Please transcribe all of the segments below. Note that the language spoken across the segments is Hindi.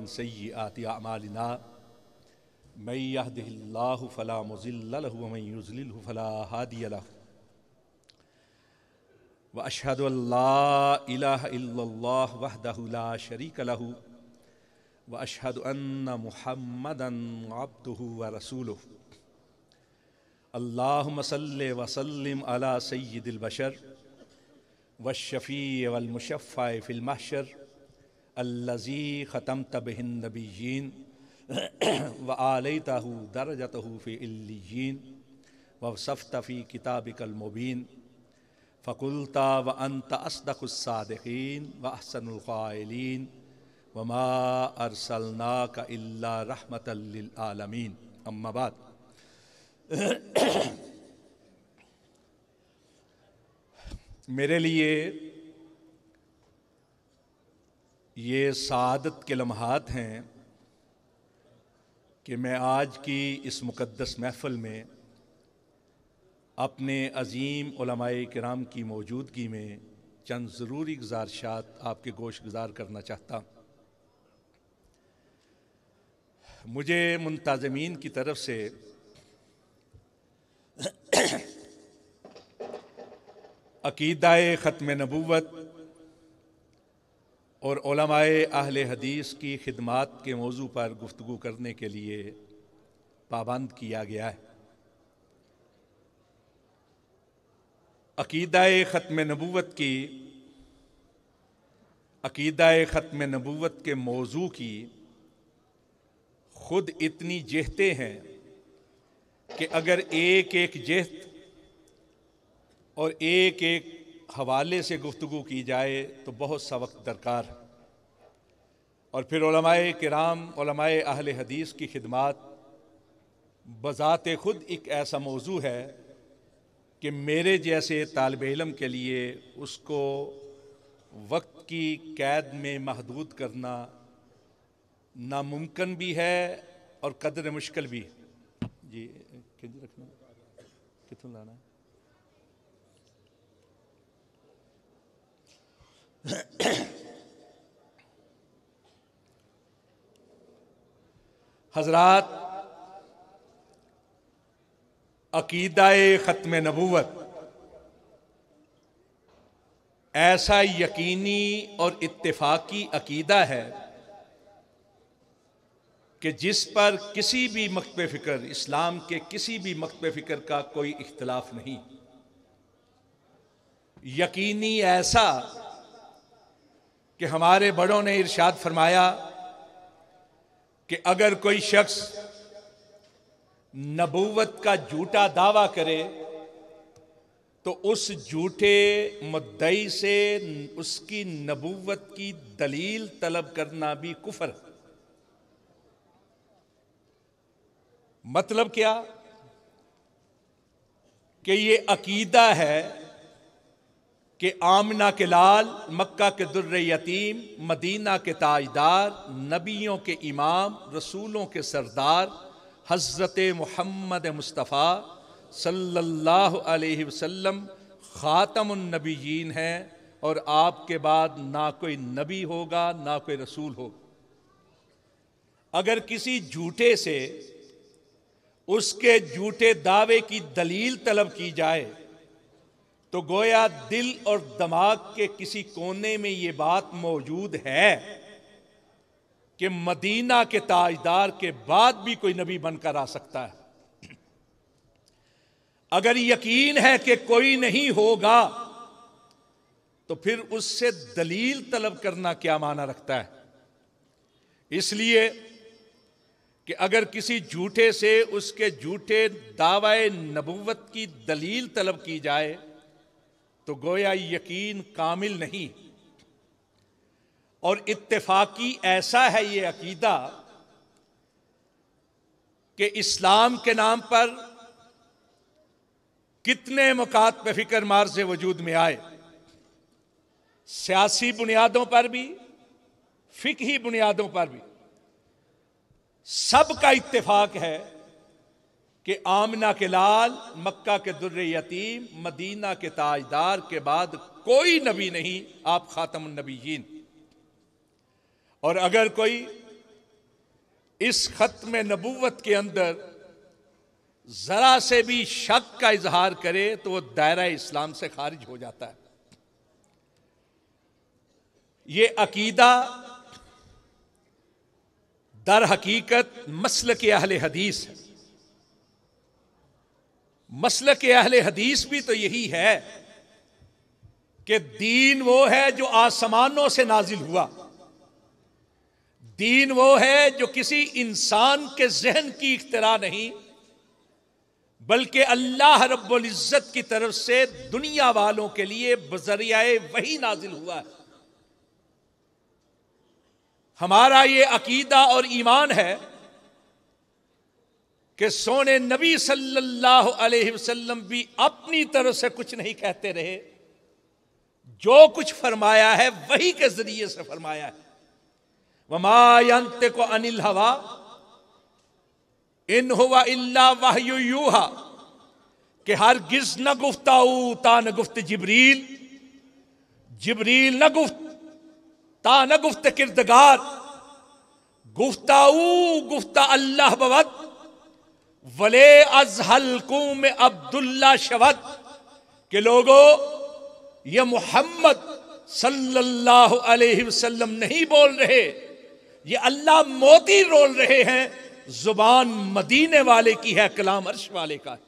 मिन सय्यिआति अअमालिना मन यहदिहिल्लाहु फला मुज़िल्ल लहु व मन युज़लिल्हु फला हादिय लहु व अशहदु अल्ला इलाहा इल्लल्लाह वहदहु ला शरीक लहु व अशहदु अन्ना मुहम्मदन अब्दुहु व रसूलुहु। अल्लाहुम्मा सल्लि व सल्लिम अला सय्यिदिल बशर व शफ़ी वल मुशफ़्फ़ा फ़िल महशर अल्लज़ी ख़तमत बिहिन नबिय्यीन व आलैतहु दरजतहु फ़ी इल्लिय्यीन व वसफ़्त फ़ी किताबिकल मुबीन फ़क़ुल्ता व अंत अस्दक़ुस सादिक़ीन व अहसनुल क़ाइलीन व मा अरसलनाका इल्ला रहमतल लिल आलमीन। अम्मा बाद। मेरे लिए ये सादत के लम्हात हैं कि मैं आज की इस मुक़द्दस महफ़िल में अपने अज़ीम उलमाए किराम की मौजूदगी में चंद ज़रूरी गुज़ारिशात आपके गोश गुज़ार करना चाहता हूँ। मुझे मुंतज़मीन की तरफ से अक़ीदाए ख़त्म नबूवत और उलमाए अहले हदीस की खिदमात के मौजू पर गुफ्तगू करने के लिए पाबंद किया गया है। अक़ीदाए ख़त्म नबूवत के मौजू की खुद इतनी जेहते हैं कि अगर एक एक जेहत और एक एक हवाले से गुफ्तगू की जाए तो बहुत सा वक्त दरकार है। और फिर उलमाए किराम उलमाए अहले हदीस की खिदमात बज़ाते खुद एक ऐसा मौजू है कि मेरे जैसे तालिब इल्म के लिए उसको वक्त की कैद में महदूद करना नामुमकिन भी है और कदर मुश्किल भी। जी रखना कितों लाना हज़रात, अक़ीदाए ख़त्म नबूवत ऐसा यकीनी और इत्तेफाकी अक़ीदा है कि जिस पर किसी भी मकतब फ़िक्र, इस्लाम के किसी भी मकतब फ़िक्र का कोई इख्तिलाफ नहीं। यकीनी ऐसा कि हमारे बड़ों ने इरशाद फरमाया कि अगर कोई शख्स नबूवत का झूठा दावा करे तो उस झूठे मुद्दई से उसकी नबूवत की दलील तलब करना भी कुफर। मतलब क्या कि ये अकीदा है कि आमना के लाल, मक्का के दुर्रे यतीम, मदीना के ताजदार, नबियों के इमाम, रसूलों के सरदार हज़रत मुहम्मद मुस्तफ़ा सल्लल्लाहु अलैहि वसल्लम ख़ातमुन नबिय्यीन हैं और आपके बाद ना कोई नबी होगा ना कोई रसूल होगा। अगर किसी झूठे से उसके झूठे दावे की दलील तलब की जाए तो गोया दिल और दिमाग के किसी कोने में ये बात मौजूद है कि मदीना के ताजदार के बाद भी कोई नबी बनकर आ सकता है। अगर यकीन है कि कोई नहीं होगा तो फिर उससे दलील तलब करना क्या माना रखता है। इसलिए कि अगर किसी झूठे से उसके झूठे दावे नबूवत की दलील तलब की जाए तो गोया यकीन कामिल नहीं। और इत्तेफाकी ऐसा है ये अकीदा कि इस्लाम के नाम पर कितने मकात पे फिक्र मार से वजूद में आए, सियासी बुनियादों पर भी, फिकही बुनियादों पर भी, सबका इत्तेफाक है कि आमना के लाल, मक्का के दुर्रे यतीम, मदीना के ताजदार के बाद कोई नबी नहीं, आप खातमुन नबिय्यीन। और अगर कोई इस खत्म नबूवत के अंदर जरा से भी शक का इजहार करे तो वो दायरा इस्लाम से खारिज हो जाता है। ये अकीदा दर हकीकत मसलक अहले हदीस है। मसलक अहले हदीस भी तो यही है कि दीन वो है जो आसमानों से नाजिल हुआ, दीन वो है जो किसी इंसान के जहन की इख्तिरा नहीं बल्कि अल्लाह रब्बुल इज्जत की तरफ से दुनिया वालों के लिए बजरियाए वही नाजिल हुआ है। हमारा ये अकीदा और ईमान है कि सोने नबी सल्लल्लाहु अलैहि वसल्लम भी अपनी तरफ से कुछ नहीं कहते रहे, जो कुछ फरमाया है वही के जरिए से फरमाया है। वमा यंतिकु अनिल हवा इन हुवा इल्ला वहयु यूहा, कि हरगिज़ न गुफ्ताऊ ता न गुफ्त जिब्रील, जिब्रील न गुफ्त ता न गुफ्त किरदगार, गुफ्ताऊ गुफ्ता अल्लाह बवत वले अजहलकू में अब्दुल्ला शवत, के लोगों ये मोहम्मद सल्लल्लाहु अलैहि वसल्लम नहीं बोल रहे, ये अल्लाह मोती रोल रहे हैं, जुबान मदीने वाले की है, कलाम अर्श वाले का है।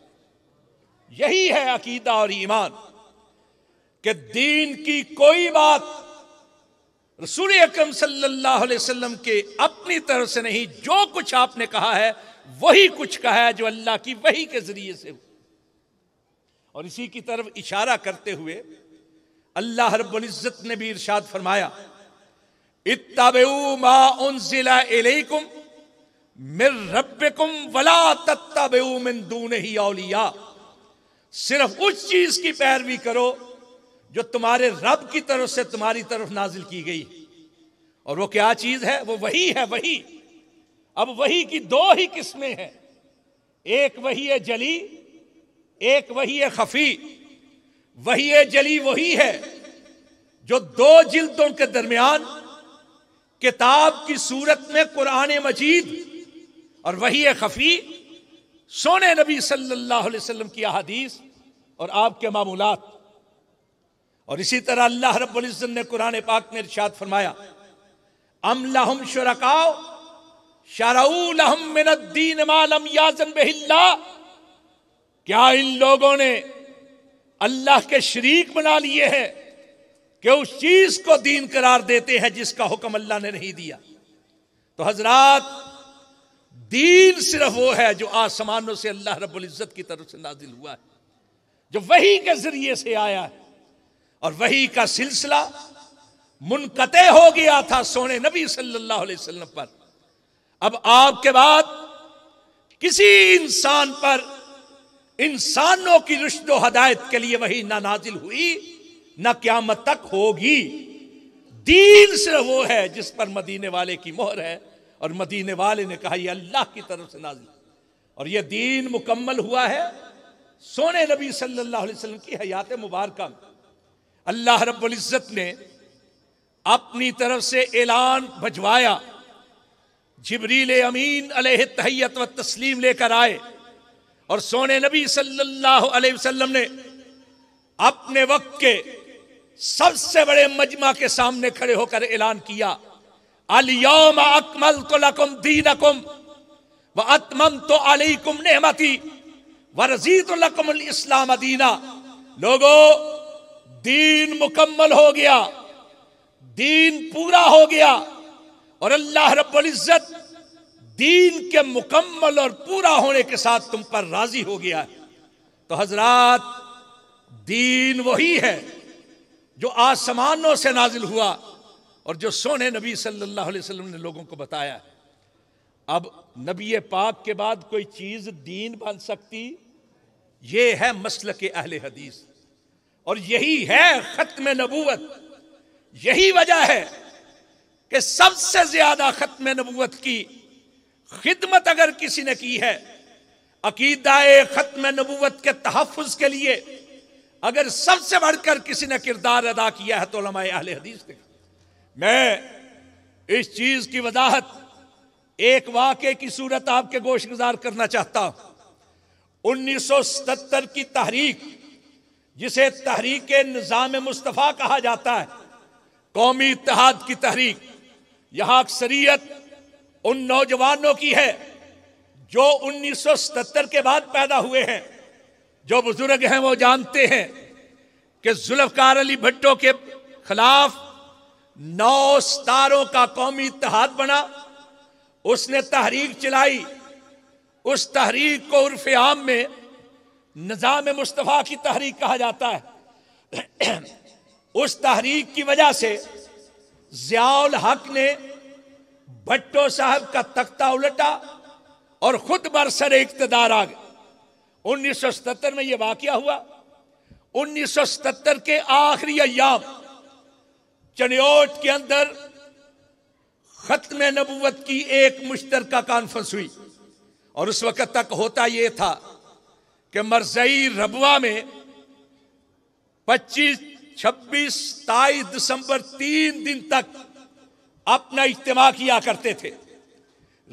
यही है अकीदा और ईमान कि दीन की कोई बात रसूल अकरम सल्लल्लाहु अलैहि वसल्लम के अपनी तरफ से नहीं, जो कुछ आपने कहा है वही कुछ कहा है जो अल्लाह की वही के जरिए से। और इसी की तरफ इशारा करते हुए अल्लाह रब्बुल इज्जत ने भी इरशाद फरमाया, इत्तबिऊ मा उन्ज़िला इलैकुम मिर रब्बिकुम वला तत्तबिऊ मिन दूनिही औलिया, सिर्फ उस चीज की पैरवी करो जो तुम्हारे रब की तरफ से तुम्हारी तरफ नाजिल की गई। और वो क्या चीज है? वो वही है, वही। अब वही की दो ही किस्में हैं, एक वही है जली, एक वही है खफी। वही है जली वही है जो दो जिल्दों के दरमियान किताब की सूरत में कुरान मजीद, और वही है खफी सोने नबी सल्लल्लाहु अलैहि वसल्लम की अहादीस और आपके मामूलात। और इसी तरह अल्लाह रब्बुल इज्जत ने कुरान पाक में इरशाद फरमाया, अम लहुम शुरकाओ शरऊ लहुम मिनद्दीन मा लम याज़न बिहिल्लाह, क्या इन लोगों ने अल्लाह के शरीक बना लिए हैं कि उस चीज को दीन करार देते हैं जिसका हुक्म अल्लाह ने नहीं दिया। तो हजरात, दीन सिर्फ वो है जो आसमानों से अल्लाह रब्बुल इज्जत की तरफ से नाजिल हुआ है, जो वही के जरिए से आया है। और वही का सिलसिला मुनक़ते हो गया था सोने नबी सल्लल्लाहु अलैहि वसल्लम पर। अब आपके बाद किसी इंसान पर इंसानों की रुश्द व हदायत के लिए वही ना नाजिल हुई ना क़यामत तक होगी। दीन सिर्फ वो है जिस पर मदीने वाले की मोहर है, और मदीने वाले ने कहा यह अल्लाह की तरफ से नाजिल। और यह दीन मुकम्मल हुआ है सोने नबी सल्लल्लाहु अलैहि वसल्लम की हयात मुबारका में। अल्लाह रब्बुल इज्जत ने अपनी तरफ से ऐलान भिजवाया, जिब्रील अमीन अलैहि तहियत व तस्लीम लेकर आए, और सोने नबी सल्लल्लाहु अलैहि वसल्लम ने अपने वक्त के सबसे बड़े मजमा के सामने खड़े होकर ऐलान किया, अल यौमा अकमलतु लकुम दीनकुम व अतममतु अलैकुम निअमती व रज़ीतु लकुमुल इस्लाम दीना। लोगों, दीन मुकम्मल हो गया, दीन पूरा हो गया, और अल्लाह रब्बुल इज्जत दीन के मुकम्मल और पूरा होने के साथ तुम पर राजी हो गया है। तो हजरात, दीन वही है जो आसमानों से नाजिल हुआ और जो सोने नबी सल्लल्लाहु अलैहि वसल्लम ने लोगों को बताया। अब नबी पाक के बाद कोई चीज दीन बन सकती? ये है मसलक अहले हदीस, और यही है खत्म नबूवत। यही वजह है कि सबसे ज्यादा खत्म नबूवत की खिदमत अगर किसी ने की है, अकीदाए खत्म नबूवत के तहफ़्फ़ुज़ के लिए अगर सबसे बढ़कर किसी ने किरदार अदा किया है तो उलमाए अहले हदीस ने। मैं इस चीज की वजाहत एक वाक़े की सूरत आपके गोशगुजार करना चाहता हूं। 1977 की तहरीक, जिसे तहरीक निज़ाम मुस्तफ़ा कहा जाता है, कौमी इत्तेहाद की तहरीक, यहां अक्सरियत उन नौजवानों की है जो 1977 के बाद पैदा हुए हैं। जो बुजुर्ग हैं वो जानते हैं कि जुल्फ़कार अली भुट्टो के खिलाफ 9 सितारों का कौमी इत्तेहाद बना, उसने तहरीक चलाई। उस तहरीक को उर्फ आम में निज़ाम मुस्तफ़ा की तहरीक कहा जाता है। उस तहरीक की वजह से ज़ियाउल हक ने भट्टो साहब का तख्ता उलटा और खुद बरसर इक़्तिदार आ गए। 1977 में यह वाक़या हुआ। 1977 के आखिरी अय्याम चनियोट के अंदर खत्म नबुव्वत की एक मुश्तरका कॉन्फ्रेंस हुई और उस वक्त तक होता यह था कि मरज़ई रबवा में 25, 26, 27 दिसंबर 3 दिन तक अपना इज्तिमा किया करते थे।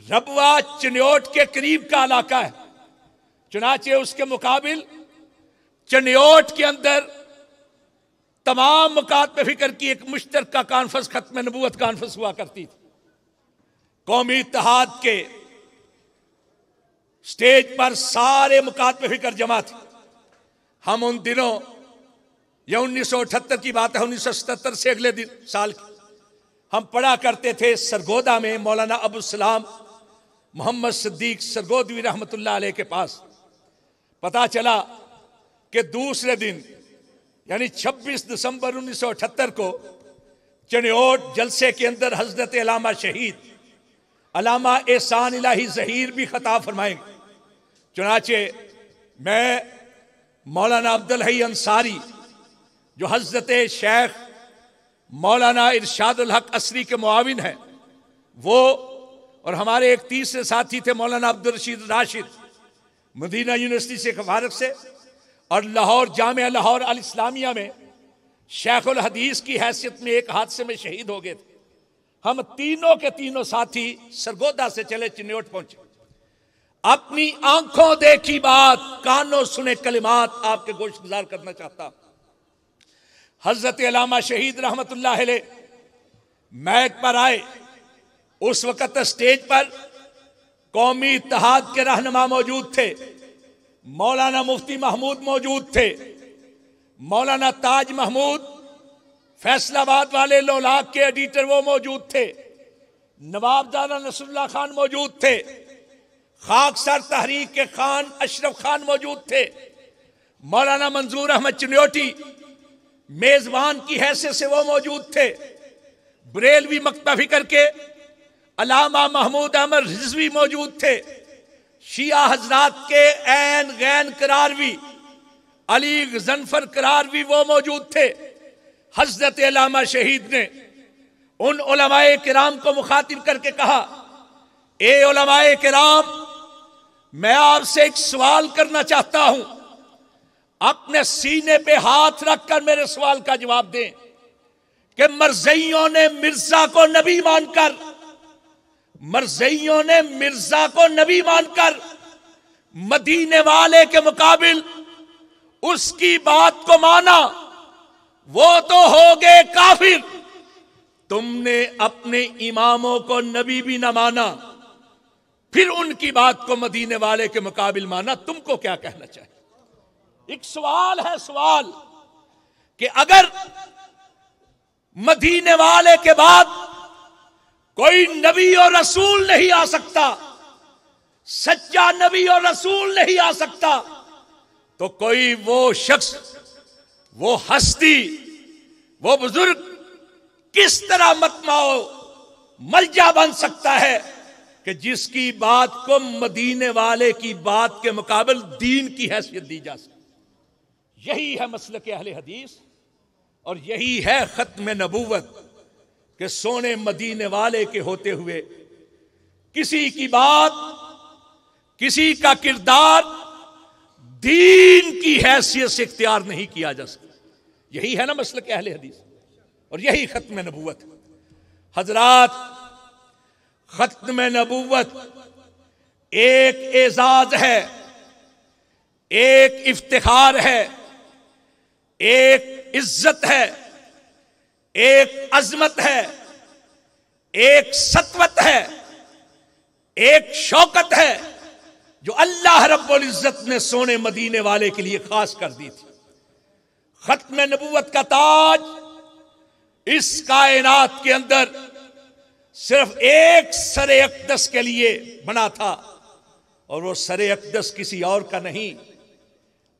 रबवा चनियोट के करीब का इलाका है, चुनाचे उसके मुकाबिल चनियोट के अंदर तमाम मुकात पे फिक्र की एक मुश्तरका कॉन्फ्रेंस, खत्म नबूवत कॉन्फ्रेंस हुआ करती थी। कौमी इत्तेहाद के स्टेज पर सारे मुकात पे फिक्र जमा थे। हम उन दिनों, यह 1978 की बात है, 1977 से अगले दिन साल की, हम पढ़ा करते थे सरगोदा में मौलाना अबुल सलाम मोहम्मद सिद्दीक सरगोदवी रहमतुल्लाह अलैह के पास। पता चला कि दूसरे दिन यानी 26 दिसंबर 1978 को चनियोट जलसे के अंदर हजरत अल्लामा शहीद अल्लामा एहसान इलाही ज़हीर भी खताब फरमाएंगे। चुनाचे मैं मौलाना अब्दुल हई अंसारी, जो हजरत शेख मौलाना इरशादुल हक असरी के मुआविन हैं, वो और हमारे एक तीसरे साथी थे मौलाना अब्दुल रशीद राशिद, मदीना यूनिवर्सिटी से खफारत से, और लाहौर जामिया लाहौर अल इस्लामिया में शेखुल हदीस की हैसियत में एक हादसे में शहीद हो गए थे। हम तीनों के तीनों साथी सरगोदा से चले चिन्योट पहुंचे। अपनी आंखों देखी बात, कानों सुने कलिमात आपके गोशगुजार करना चाहता। हजरत अल्लामा शहीद रहमतुल्लाह अलैह मैक पर आए। उस वक्त स्टेज पर कौमी इत्तेहाद के रहनुमा मौजूद थे, मौलाना मुफ्ती महमूद मौजूद थे, मौलाना ताज महमूद फैसलाबाद वाले लोलाक के एडिटर वो मौजूद थे, नवाबजादा नसरुल्लाह खान मौजूद थे, खाकसर तहरीक के खान अशरफ खान मौजूद थे, मौलाना मंजूर अहमद चिन्योटी मेजबान की हैसियत से वो मौजूद थे, बरेलवी मकता फिकर के अल्लामा महमूद अहमद रिजवी मौजूद थे, शिया हजरात के ऐन गैन करारवी अली गजनफर करारवी वो मौजूद थे। हजरत अल्लामा शहीद ने उन उलमाए किराम को मुखातिब करके कहा, ए उलमाए किराम, मैं आपसे एक सवाल करना चाहता हूं, अपने सीने पे हाथ रखकर मेरे सवाल का जवाब दें कि मरज़इयों ने मिर्जा को नबी मानकर, मरज़इयों ने मिर्जा को नबी मानकर मदीने वाले के मुकाबिल उसकी बात को माना, वो तो हो गए काफिर। तुमने अपने इमामों को नबी भी न माना, फिर उनकी बात को मदीने वाले के मुकाबिल माना, तुमको क्या कहना चाहिए? एक सवाल है, सवाल कि अगर मदीने वाले के बाद कोई नबी और रसूल नहीं आ सकता, सच्चा नबी और रसूल नहीं आ सकता, तो कोई वो शख्स, वो हस्ती, वो बुजुर्ग किस तरह मतमाओ मलजा बन सकता है कि जिसकी बात को मदीने वाले की बात के मुकाबले दीन की हैसियत दी जा सके। यही है मसलक अहले हदीस और यही है खत्म नबूवत कि सोने मदीने वाले के होते हुए किसी की बात, किसी का किरदार दीन की हैसियत से इख्तियार नहीं किया जा सकता। यही है ना मसलक अहले हदीस और यही खत्म नबूवत। हजरात, खत्म नबूवत एक एजाज है, एक इफ्तिखार है, एक इज्जत है, एक अजमत है, एक सतवत है, एक शौकत है जो अल्लाह रब्बुल इज्जत ने सोने मदीने वाले के लिए खास कर दी थी। खत्म नबूवत का ताज इस कायनात के अंदर सिर्फ एक सरे अक़दस के लिए बना था, और वो सरे अक़दस किसी और का नहीं,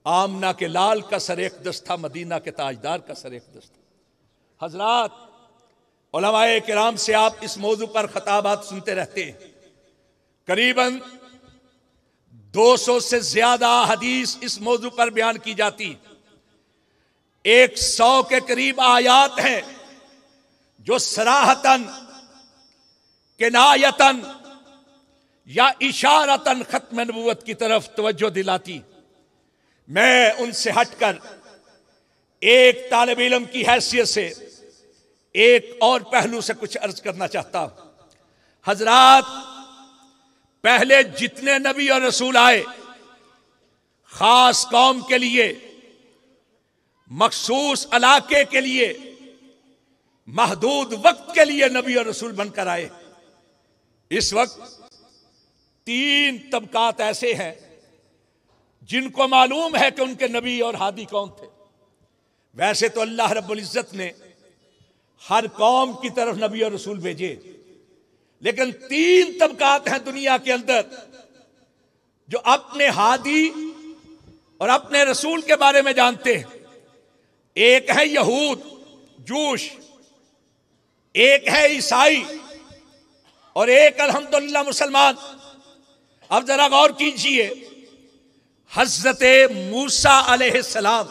आमना के लाल का सरे अक़दस था, मदीना के ताजदार का सरे अक़दस था। हजरात, उलमाए किराम से आप इस मौजू पर खताबात सुनते रहते हैं। करीबन 200 से ज्यादा हदीस इस मौजू पर बयान की जाती, 100 के करीब आयात हैं जो सराहतन, किनायतन या इशारतन खत्म नबूवत की तरफ तवज्जो दिलाती। मैं उनसे हटकर एक तालिब इल्म की हैसियत से एक और पहलू से कुछ अर्ज करना चाहता हूं। हजरात, पहले जितने नबी और रसूल आए, खास कौम के लिए, मखसूस इलाके के लिए, महदूद वक्त के लिए नबी और रसूल बनकर आए। इस वक्त 3 तबकात ऐसे हैं जिनको मालूम है कि उनके नबी और हादी कौन थे। वैसे तो अल्लाह रब्बुल इज्जत ने हर कौम की तरफ नबी और रसूल भेजे, लेकिन 3 तबकात हैं दुनिया के अंदर जो अपने हादी और अपने रसूल के बारे में जानते हैं। एक है यहूद, जूश, एक है ईसाई, और एक अल्हम्दुलिल्लाह मुसलमान। अब जरा गौर कीजिए, हज़रत मूसा अलैहिस्सलाम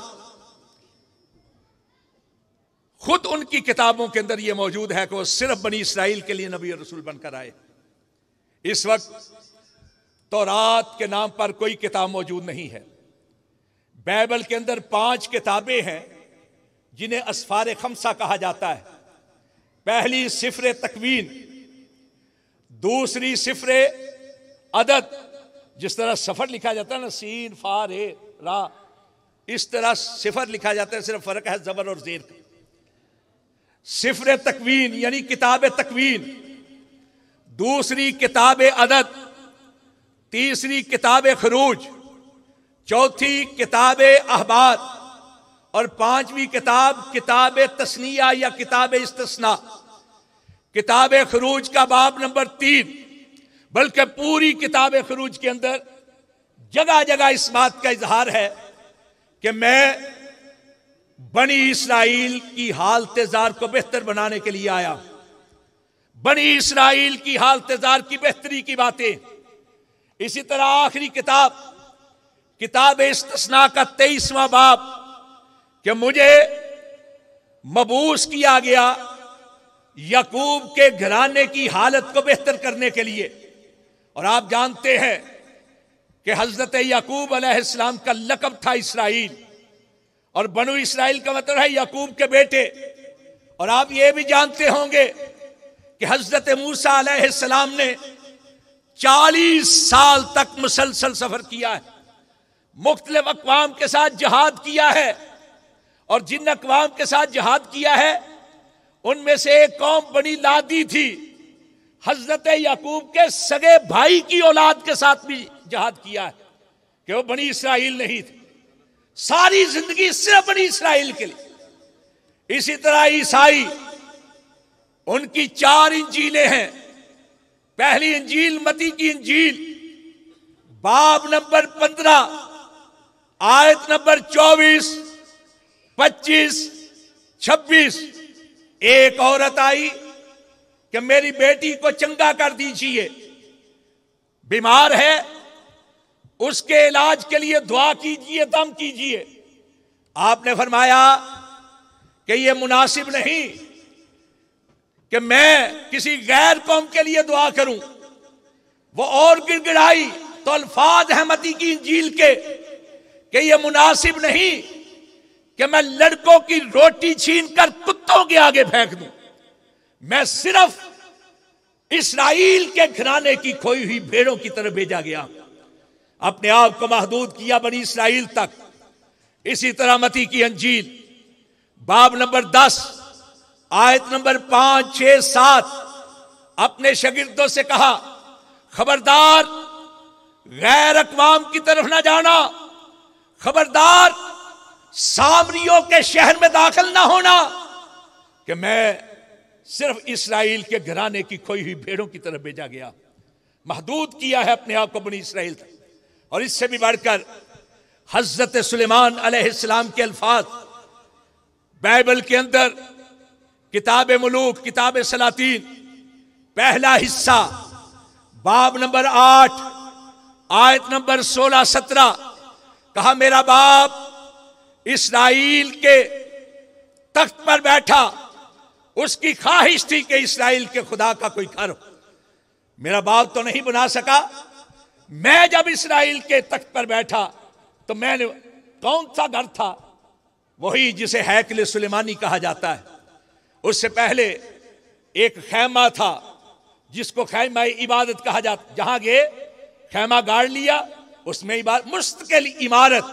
खुद उनकी किताबों के अंदर यह मौजूद है कि वो सिर्फ बनी इसराइल के लिए नबी और रसूल बनकर आए। इस वक्त तौरात के नाम पर कोई किताब मौजूद नहीं है। बाइबल के अंदर 5 किताबें हैं जिन्हें असफार खमसा कहा जाता है। पहली सिफरे तकवीन, दूसरी सिफरे अदद, जिस तरह सफर लिखा जाता है ना, सीन फा रे रा, इस तरह सिफर लिखा जाता है, सिर्फ फर्क है जबर और जेर का। सिफरे तकवीन यानी किताब तकवीन, दूसरी किताब अदद, तीसरी किताब खरूज, चौथी किताब अहबार, और 5वीं किताब किताब तस्निया या किताब इस्तिस्ना। किताब खरूज का बाब नंबर 3, बल्कि पूरी किताब खरूज के अंदर जगह जगह इस बात का इजहार है कि मैं बनी इसराइल की हालत जार को बेहतर बनाने के लिए आया। बनी इसराइल की हालत जार की बेहतरी की बातें। इसी तरह आखिरी किताब किताब इस्तिस्ना का 23वां बाब कि मुझे मबूस किया गया याकूब के घराने की हालत को बेहतर करने के लिए। और आप जानते हैं कि हजरत याकूब अलैहिस्सलाम का लक़ब था इसराइल, और बनु इसराइल का मतलब है याकूब के बेटे। और आप ये भी जानते होंगे कि हजरत मूसा अलैहिस्सलाम ने 40 साल तक मुसलसल सफर किया है, मुख्तलिफ अक़वाम के साथ जिहाद किया है, और जिन अक़वाम के साथ जिहाद किया है उनमें से एक कौम बनी लादी थी। हजरत याकूब के सगे भाई की औलाद के साथ भी जिहाद किया है कि वो बनी इसराइल नहीं थे। सारी जिंदगी सिर्फ बनी इसराइल के लिए। इसी तरह ईसाई, उनकी 4 इंजीलें हैं। पहली इंजील मती की इंजील, बाब नंबर 15, आयत नंबर 24, 25, 26। एक औरत आई कि मेरी बेटी को चंगा कर दीजिए, बीमार है, उसके इलाज के लिए दुआ कीजिए, दम कीजिए। आपने फरमाया कि यह मुनासिब नहीं कि मैं किसी गैर कौम के लिए दुआ करूं। वो और गिड़गिड़ाई तो अल्फाज है मती की इंजील के कि यह मुनासिब नहीं कि मैं लड़कों की रोटी छीन कर कुत्तों के आगे फेंक दूं। मैं सिर्फ इसराइल के घराने की खोई हुई भेड़ों की तरफ भेजा गया। अपने आप को महदूद किया बनी इसराइल तक। इसी तरह मती की अंजील बाब नंबर 10 आयत नंबर 5, 6, 7 अपने शागिर्दों से कहा, खबरदार गैर अक़वाम की तरफ ना जाना, खबरदार सामरियों के शहर में दाखिल ना होना, कि मैं सिर्फ इसराइल के घराने की खोई हुई भेड़ों की तरफ भेजा गया। महदूद किया है अपने आप को बनी इसराइल तक। और इससे भी बढ़कर हजरत सुलेमान अलैहिस्सलाम के अल्फाज बाइबल के अंदर किताब मुलूक, किताब सलातीन, पहला हिस्सा बाब नंबर 8 आयत नंबर 16, 17 कहा, मेरा बाप इसराइल के तख्त पर बैठा, उसकी ख्वाहिश थी कि इसराइल के खुदा का कोई घर हो। मेरा बाप तो नहीं बना सका। मैं जब इसराइल के तख्त पर बैठा तो मैंने, कौन सा घर था? वही जिसे हैकल सुलेमानी कहा जाता है। उससे पहले एक खैमा था जिसको खैमा इबादत कहा जाता। जहां गए खैमा गाड़ लिया, उसमें इबादत, मुस्तकिल इमारत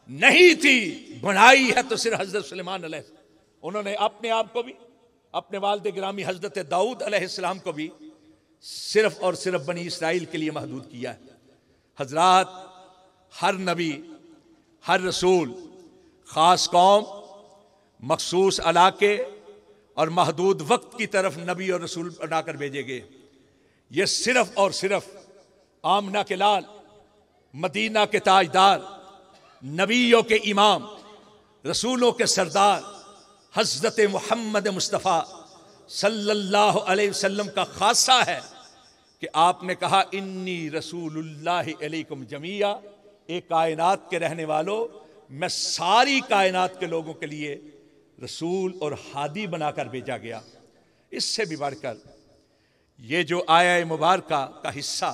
नहीं थी, बनाई है तो सिर्फ हजरत सुलेमान अलैहि, उन्होंने अपने आप को भी, अपने वालिद गिरामी हजरत दाऊद अलैहिस्सलाम को भी सिर्फ और सिर्फ बनी इसराइल के लिए महदूद किया है। हजरात, हर नबी, हर रसूल खास कौम, मखसूस इलाके और महदूद वक्त की तरफ नबी और रसूल बनाकर भेजे गए। ये सिर्फ और सिर्फ आमना के लाल, मदीना के ताजदार, नबियों के इमाम, रसूलों के सरदार हजरत मोहम्मद मुस्तफ़ा सल्लल्लाहु अलैहि वसल्लम का खासा है कि आपने कहा, इन्नी रसूलुल्लाहि अलैकुम जमिया, एक कायनात के रहने वालों, मैं सारी कायनात के लोगों के लिए रसूल और हादी बनाकर भेजा गया। इससे भी बढ़कर ये जो आया मुबारका का हिस्सा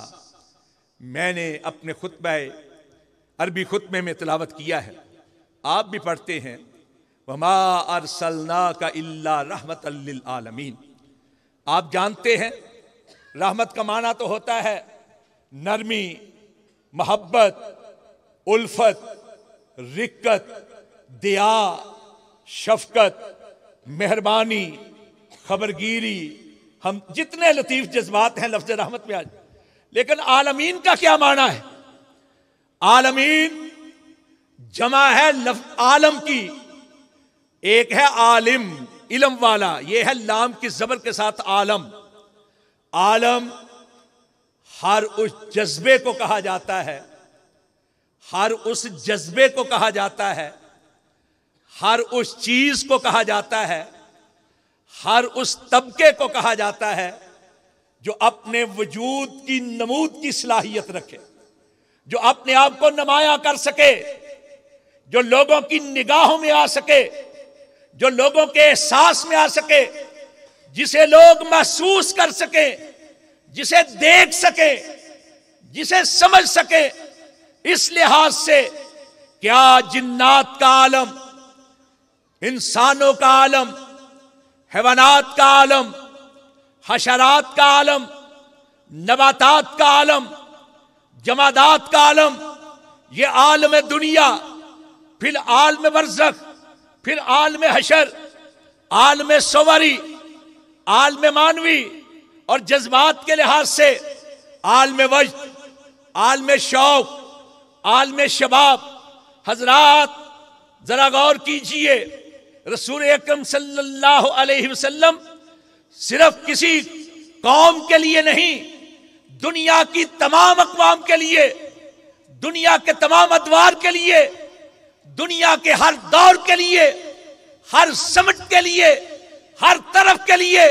मैंने अपने खुतबा अरबी खुतबे में तिलावत किया है, आप भी पढ़ते हैं, वमा अरसलनाका इल्ला रहमतल लिल आलमीन। आप जानते हैं रहमत का माना तो होता है नरमी, मोहब्बत, उल्फत, रिक्कत, दया, शफकत, मेहरबानी, खबरगिरी, हम जितने लतीफ जज्बात हैं लफ्ज रहमत में आज। लेकिन आलमीन का क्या माना है? आलमीन जमा है आलम की, एक है आलिम, इल्म वाला, यह है लाम की जबर के साथ आलम। आलम हर उस जज्बे को कहा जाता है, हर उस जज्बे को कहा जाता है, हर उस चीज को कहा जाता है, हर उस तबके को कहा जाता है जो अपने वजूद की नमूद की सलाहियत रखे, जो अपने आप को नुमाया कर सके, जो लोगों की निगाहों में आ सके, जो लोगों के एहसास में आ सके, जिसे लोग महसूस कर सके, जिसे देख सके, जिसे समझ सके। इस लिहाज से क्या जिन्नात का आलम, इंसानों का आलम, हैवानात का आलम, हशरात का आलम, नबातात का आलम, जमादात का आलम, ये आलम दुनिया, फिर आलम बरज़ख, फिर आलम हशर, आलम सवरी, आलम मानवी और जज्बात के लिहाज से आलम वजद, आलम शौक, आलम शबाब। हजरात जरा गौर कीजिए, रसूल अकरम सल्लल्लाहु अलैहि वसल्लम सिर्फ किसी कौम के लिए नहीं, दुनिया की तमाम अक़वाम के लिए, दुनिया के तमाम अदवार के लिए, दुनिया के हर दौर के लिए, हर समत के लिए, हर तरफ के लिए,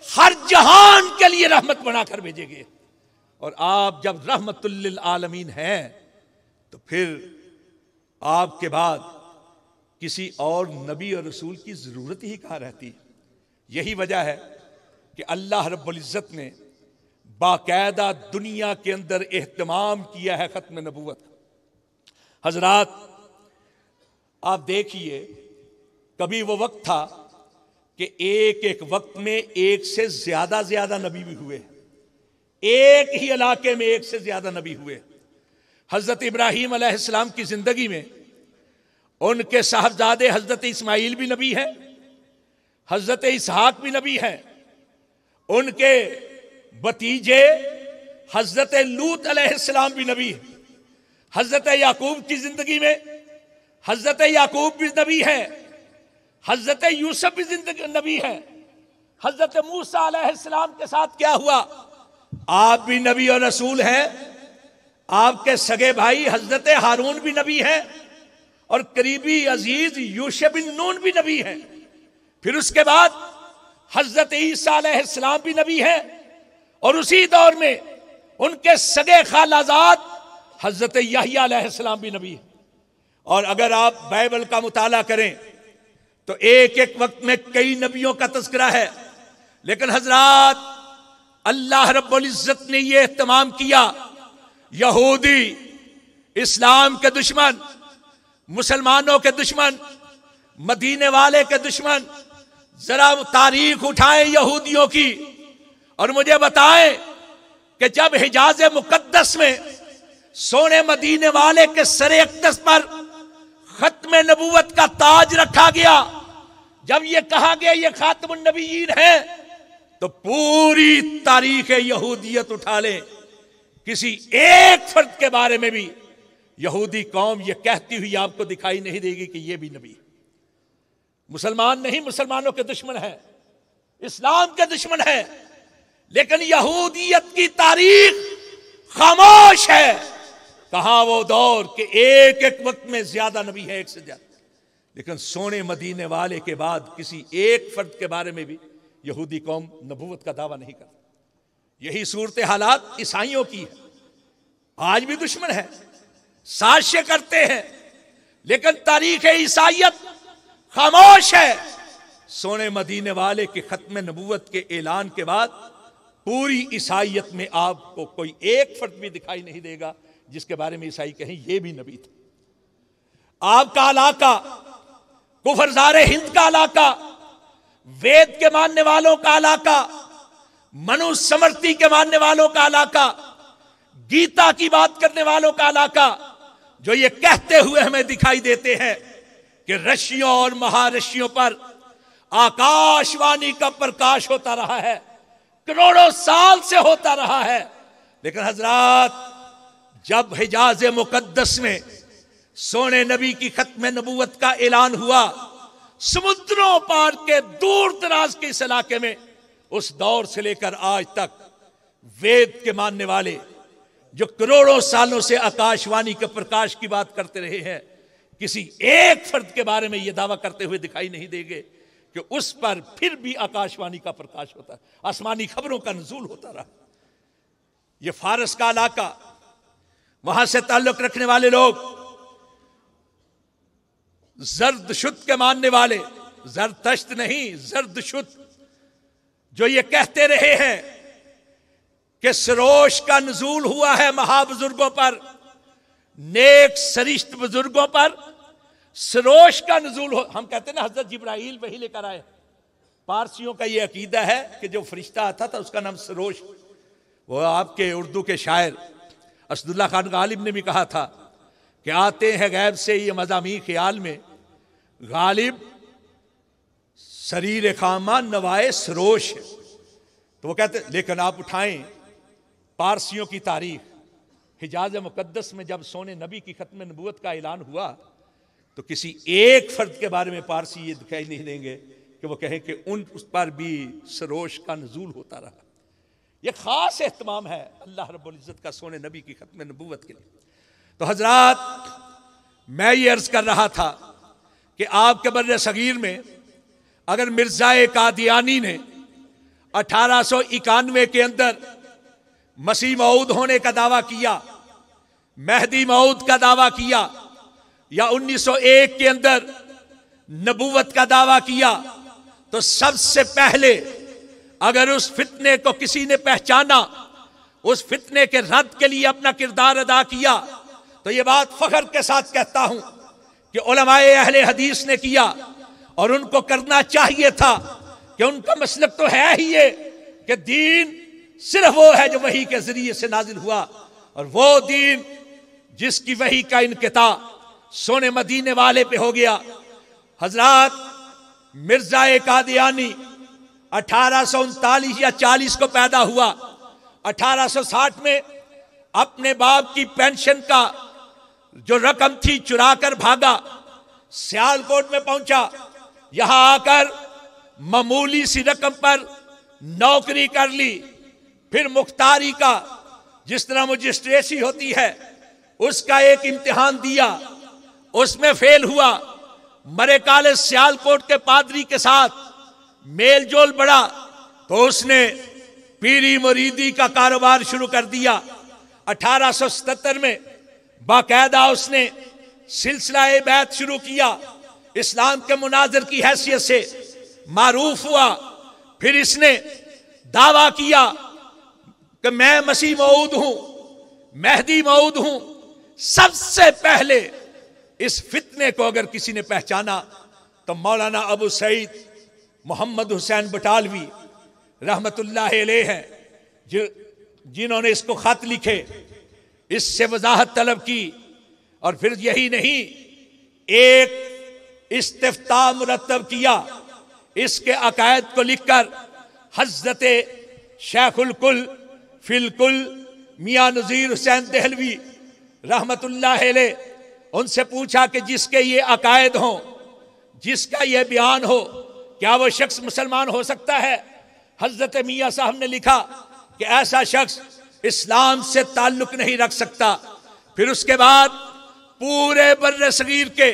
हर जहान के लिए रहमत बनाकर भेजेंगे। और आप जब रहमतुल लिल आलमीन हैं तो फिर आपके बाद किसी और नबी और रसूल की जरूरत ही कहाँ रहती। यही वजह है कि अल्लाह रब्बुल इज्जत ने बाकायदा दुनिया के अंदर एहतमाम किया है खत्म नबूवत। हजरात आप देखिए, कभी वो वक्त था कि एक एक वक्त में एक से ज्यादा नबी भी हुए। एक ही इलाके में एक से ज्यादा नबी हुए। हजरत इब्राहीम अलैहिस्सलाम की जिंदगी में उनके साहबजादे हजरत इस्माइल भी नबी है, हजरत इसहाक भी नबी है, उनके भतीजे हजरत लूत अलैहिस्सलाम भी नबी है। हजरत याकूब की जिंदगी में हजरत याकूब भी नबी है, हजरत यूसुफ भी जिंदगी नबी है। हजरत मूसा अलैहिस्सलाम के साथ क्या हुआ? आप भी नबी और रसूल हैं, आपके सगे भाई हजरत हारून भी नबी है और करीबी अजीज यूशा बिन नून भी नबी है। फिर उसके बाद हजरत ईसा अलैहिस्सलाम भी नबी है और उसी दौर में उनके सगे खालाजाद हजरत यहया अलैहिस्सलाम भी नबी है। और अगर आप बाइबल का मुताला करें तो एक एक वक्त में कई नबियों का तज़किरा है, लेकिन हजरात अल्लाह रब्बुल इज्जत ने यह एहतमाम किया, यहूदी इस्लाम के दुश्मन, मुसलमानों के दुश्मन, मदीने वाले के दुश्मन, जरा तारीख उठाएं यहूदियों की और मुझे बताएं कि जब हिजाज मुकद्दस में सोने मदीने वाले के सरे अक़दस पर खत्म नबूवत का ताज रखा गया, जब यह कहा गया ये खातमुन नबीयीन है, तो पूरी तारीख यहूदियत उठा लें, किसी एक फर्द के बारे में भी यहूदी कौम यह कहती हुई आपको दिखाई नहीं देगी कि यह भी नबी है। मुसलमान नहीं, मुसलमानों के दुश्मन है, इस्लाम के दुश्मन है, लेकिन यहूदियत की तारीख खामोश है। कहां वो दौर कि एक एक वक्त में ज्यादा नबी है, एक से ज्यादा, लेकिन सोने मदीने वाले के बाद किसी एक फर्द के बारे में भी यहूदी कौम नबूवत का दावा नहीं करती। यही सूरत हालात ईसाइयों की है, आज भी दुश्मन है, साजिशें करते हैं, लेकिन तारीख ईसाइयत खामोश है। सोने मदीने वाले के खत्म नबूवत के ऐलान के बाद पूरी ईसाइयत में आपको कोई एक फर्द भी दिखाई नहीं देगा जिसके बारे में ईसाई कहें ये भी नबी था। आपका इलाका कुफरज़ारे हिंद का इलाका, वेद के मानने वालों का इलाका, मनुस्मृति के मानने वालों का इलाका, गीता की बात करने वालों का इलाका, जो ये कहते हुए हमें दिखाई देते हैं कि ऋषियों और महाऋषियों पर आकाशवाणी का प्रकाश होता रहा है, करोड़ों साल से होता रहा है, लेकिन हजरात जब हिजाज मुकद्दस में सोने नबी की खत्म नबूवत का ऐलान हुआ, समुद्रों पार के दूर दराज के इस इलाके में उस दौर से लेकर आज तक वेद के मानने वाले जो करोड़ों सालों से आकाशवाणी के प्रकाश की बात करते रहे हैं, किसी एक फर्द के बारे में यह दावा करते हुए दिखाई नहीं देंगे कि उस पर फिर भी आकाशवाणी का प्रकाश होता है, आसमानी खबरों का नुज़ूल होता रहा। यह फारस का इलाका, वहां से ताल्लुक रखने वाले लोग, जरदशुत के मानने वाले, जरतश्त नहीं जरदशुत, जो ये कहते रहे हैं कि सरोश का नुज़ूल हुआ है महाबुजुर्गों पर, नेक सरिश्त बुजुर्गों पर सरोश का नुज़ूल हो। हम कहते हैं ना हजरत जिब्राइल वही लेकर आए। पारसियों का यह अकीदा है कि जो फरिश्ता आता था उसका नाम सरोश। वो आपके उर्दू के शायर असदुल्ला खान गालिब ने भी कहा था कि आते हैं गैब से ये मज़ामी ख्याल में, गालिब शरीर खामा नवाए सरोश। तो वो कहते, लेकिन आप उठाएं पारसियों की तारीख, हिजाज मुकद्दस में जब सोने नबी की खत्म नबूवत का ऐलान हुआ तो किसी एक फर्द के बारे में पारसी ये दिखाई नहीं देंगे कि वो कहें कि उस पर भी सरोश का नुज़ूल होता रहा। यह खास एहतमाम है अल्लाह रब्बुल इज्जत का सोने नबी की खत्म नबूवत के लिए। तो हजरात मैं ये अर्ज कर रहा था कि आपके बर्रे सगीर में अगर मिर्ज़ा कादियानी ने 1891 के अंदर मसीह मऊद होने का दावा किया, मेहदी मऊद का दावा किया, या 1901 के अंदर नबूवत का दावा किया, तो सबसे पहले अगर उस फितने को किसी ने पहचाना, उस फितने के रद्द के लिए अपना किरदार अदा किया, तो ये बात फख्र के साथ कहता हूं कि उलमाए अहले हदीस ने किया और उनको करना चाहिए था। कि उनका मसलक तो है ही ये कि दीन सिर्फ वो है जो वही के जरिए से नाजिल हुआ, और वो दीन जिसकी वही का इनकिता सोने मदीने वाले पे हो गया। हजरत मिर्जा कादियानी 1839 या 40 को पैदा हुआ। 1860 में अपने बाप की पेंशन का जो रकम थी चुरा कर भागा, सियालकोट में पहुंचा। यहां आकर मामूली सी रकम पर नौकरी कर ली। फिर मुख्तारी का जिस तरह मजिस्ट्रेसी होती है उसका एक इम्तिहान दिया, उसमें फेल हुआ। मरे काले सियालकोट के पादरी के साथ मेल जोल बढ़ा तो उसने पीरी मुरीदी का कारोबार शुरू कर दिया। 1877 में बाकायदा उसने सिलसिला ए बैत शुरू किया, इस्लाम के मुनाजिर की हैसियत से मारूफ हुआ। फिर इसने दावा किया कि मैं मसीह मऊद हूं, मेहदी मऊद हूं। सबसे पहले इस फितने को अगर किसी ने पहचाना तो मौलाना अबू सईद मोहम्मद हुसैन बटालवी रहमतुल्लाह अलैह हैं, जिन्होंने इसको खत लिखे, इससे वजाहत तलब की। और फिर यही नहीं, एक इस्तिफ्ता मुरतब किया, इसके अकायद को लिखकर हजरत शेखुल कुल फिल कुल मियां नजीर हुसैन देहलवी रहमतुल्लाह अलैह, उनसे पूछा कि जिसके ये अकायद हों, जिसका ये बयान हो, क्या वो शख्स मुसलमान हो सकता है? हजरत मियां साहब ने लिखा कि ऐसा शख्स इस्लाम से ताल्लुक नहीं रख सकता। फिर उसके बाद पूरे बर्रे सगीर के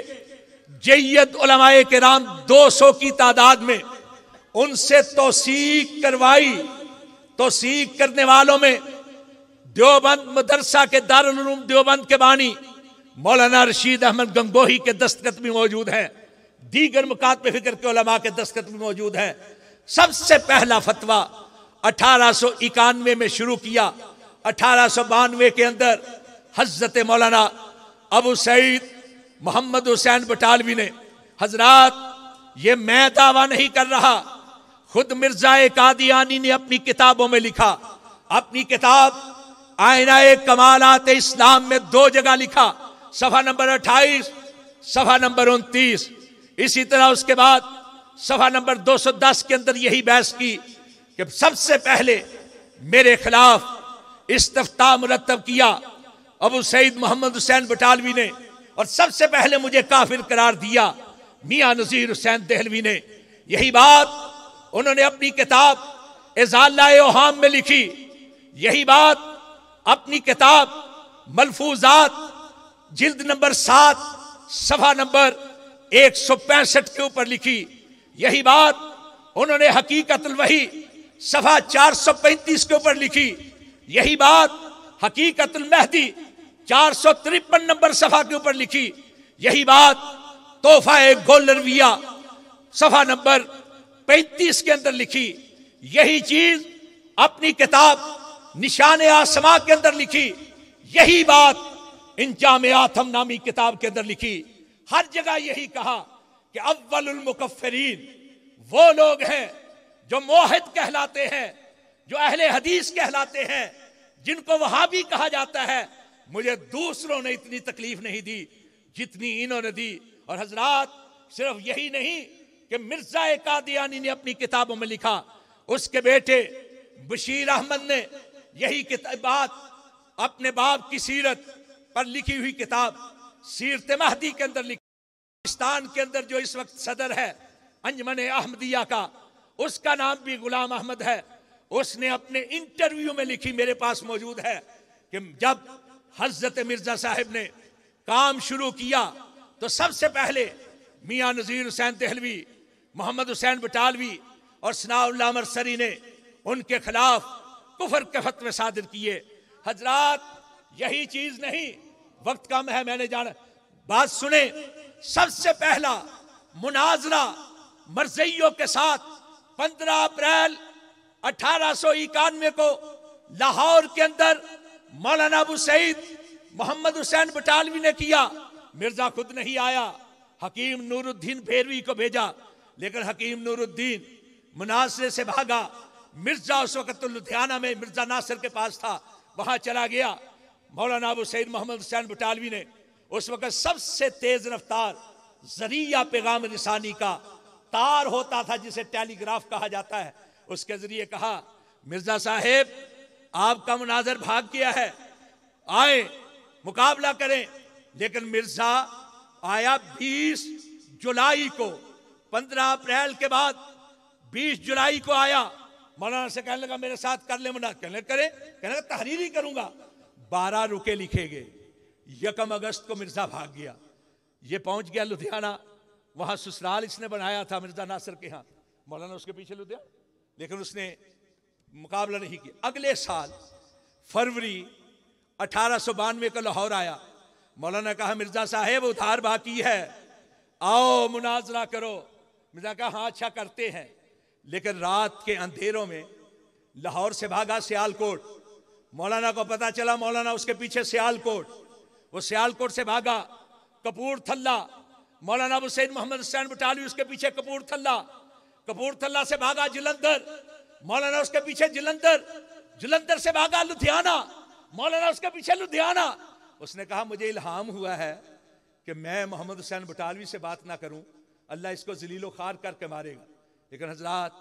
जय्यद उलमाए किराम 200 की तादाद में उनसे तौसीक करवाई। तौसीक करने वालों में देवबंद मदरसा के दारुल उलूम देवबंद के बानी मौलाना रशीद अहमद गंगोही के दस्तखत भी मौजूद हैं, दीगर मुकातबे फिक्र के उलमा के दस्तखत भी मौजूद हैं। सबसे पहला फतवा 1891 में शुरू किया। 1892 के अंदर हजरत मौलाना अबू सईद मोहम्मद हुसैन बटालवी ने, हजरात ये मैं दावा नहीं कर रहा, खुद मिर्जा कादियानी ने अपनी किताबों में लिखा। अपनी किताब आईना कमालात इस्लाम में 2 जगह लिखा, सफा नंबर 28, सफा नंबर 29। इसी तरह उसके बाद सफा नंबर 210 के अंदर यही बहस की कि सबसे पहले मेरे खिलाफ इस्तिफ्ता मुरतब किया अबू सईद मोहम्मद हुसैन बटालवी ने, और सबसे पहले मुझे काफिर करार दिया मियां नजीर हुसैन देहलवी ने। यही बात उन्होंने अपनी किताब इज़ालाए ओहाम में लिखी। यही बात अपनी किताब मलफूजात जिल्द नंबर 7 सफा नंबर 165 के ऊपर लिखी। यही बात उन्होंने हकीकतुल वही सफा 435 के ऊपर लिखी। यही बात हकीकतुल मेहदी 453 नंबर सफा के ऊपर लिखी। यही बात तोहफा गोलरविया सफा नंबर 35 के अंदर लिखी। यही चीज अपनी किताब निशान आसमा के अंदर लिखी। यही बात इंजाम आथम नामी किताब के अंदर लिखी। हर जगह यही कहा कि अव्वलुल मुकफ्फरीन वो लोग हैं जो मोहिद कहलाते हैं, जो अहले हदीस कहलाते हैं, जिनको वहाबी कहा जाता है। मुझे दूसरों ने इतनी तकलीफ नहीं दी जितनी इन्होंने दी। और हजरात सिर्फ यही नहीं कि मिर्जा कादियानी ने अपनी किताबों में लिखा, उसके बेटे बशीर अहमद ने यही बात अपने बाप की सीरत पर लिखी हुई किताब सीरत महदी के अंदर लिखी। पाकिस्तान के अंदर जो इस वक्त सदर है अंजमन अहमदिया का, उसका नाम भी गुलाम अहमद है। उसने अपने इंटरव्यू में लिखी, मेरे पास मौजूद है, कि जब हजरत मिर्जा साहिब ने काम शुरू किया तो सबसे पहले मियां नजीर हुसैन देहलवी, मोहम्मद हुसैन बटालवी और सनाउल्लाह मरसरी ने उनके खिलाफ कुफर के फतवे सादिर किए। हजरात यही चीज नहीं, वक्त कम है, मैंने जाना, बात सुने। सबसे पहला मुनाजरा मरज़इयों के साथ 15 अप्रैल 1891 को लाहौर के अंदर मौलाना अबू सईद मोहम्मद हुसैन बटालवी ने किया। मिर्जा खुद नहीं आया, हकीम नूरुद्दीन भेरवी को भेजा, लेकिन हकीम नूरुद्दीन मुनाजरे से भागा। मिर्जा उस वक्त तो लुधियाना में मिर्जा नासिर के पास था, वहां चला गया। मौलाना अबू सईद मोहम्मद हुसैन बटालवी ने उस वक्त सबसे तेज रफ्तार जरिया पैगाम रिसानी का तार होता था, जिसे टेलीग्राफ कहा जाता है, उसके जरिए कहा, मिर्जा साहेब आपका मुनाजर भाग गया है, आए मुकाबला करें। लेकिन मिर्जा आया 20 जुलाई को, 15 अप्रैल के बाद 20 जुलाई को आया। मौलाना से कहने लगा मेरे साथ कर ले मुनाजरा, कहने लगा तहरीरी करूंगा। 12 रुके लिखे गए। 1 अगस्त को मिर्जा भाग गया। ये पहुंच गया लुधियाना, वहां ससुराल इसने बनाया था मिर्जा नासिर के यहाँ, मौलाना उसके पीछे लुधियाना, लेकिन उसने मुकाबला नहीं किया। अगले साल फरवरी 1892 को लाहौर आया। मौलाना ने कहा मिर्जा साहेब उधार बाकी है, आओ मुनाजरा करो। मिर्जा कहा हाँ अच्छा करते हैं। लेकिन रात के अंधेरों में लाहौर से भागा सियालकोट। मौलाना को पता चला, मौलाना उसके पीछे सियालकोट, वो सियालकोट से भागा कपूरथला। मौलाना अबू सईद मोहम्मद हुसैन बटालवी उसके पीछे कपूरथला, कपूरथला से भागा जलंधर, मौलाना उसके पीछे जलंधर, जलंधर से भागा लुधियाना, मौलाना उसके पीछे लुधियाना। उसने कहा मुझे इल्हाम हुआ है कि मैं मोहम्मद हुसैन बटालवी से बात ना करूं, अल्लाह इसको जलीलो खार करके मारेगा। लेकिन हजरात,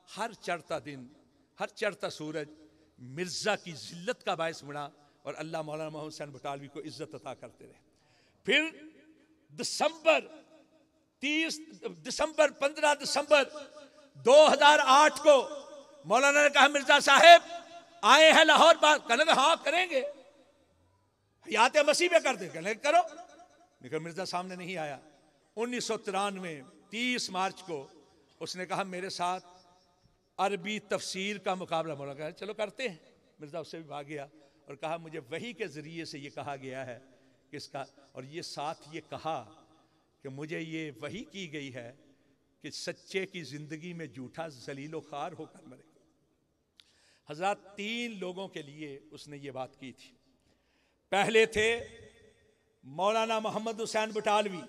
हर चढ़ता दिन, हर चढ़ता सूरज मिर्जा की जिल्लत का बायस बना और अल्लाह मौलाना मोहम्मद हुसैन बटालवी को इज्जत अता करते रहे। फिर दिसंबर 15 दिसंबर 2008 को मौलाना ने कहा मिर्जा साहेब आए हैं लाहौर, बात कहने लगे हाँ करेंगे, हयात मसीह में कर दे, कहने करो। लेकिन मिर्जा सामने नहीं आया। 1993 30 मार्च को उसने कहा मेरे साथ अरबी तफसीर का मुकाबला। मौलाना कहा चलो करते हैं। मिर्जा उससे भी भाग गया और कहा मुझे वही के जरिए से ये कहा गया है किसका, और ये साथ ये कहा कि मुझे ये वही की गई है कि सच्चे की जिंदगी में झूठा जलीलो खार होकर मरे। हजरत 3 लोगों के लिए उसने ये बात की थी। पहले थे मौलाना मोहम्मद हुसैन बटालवी,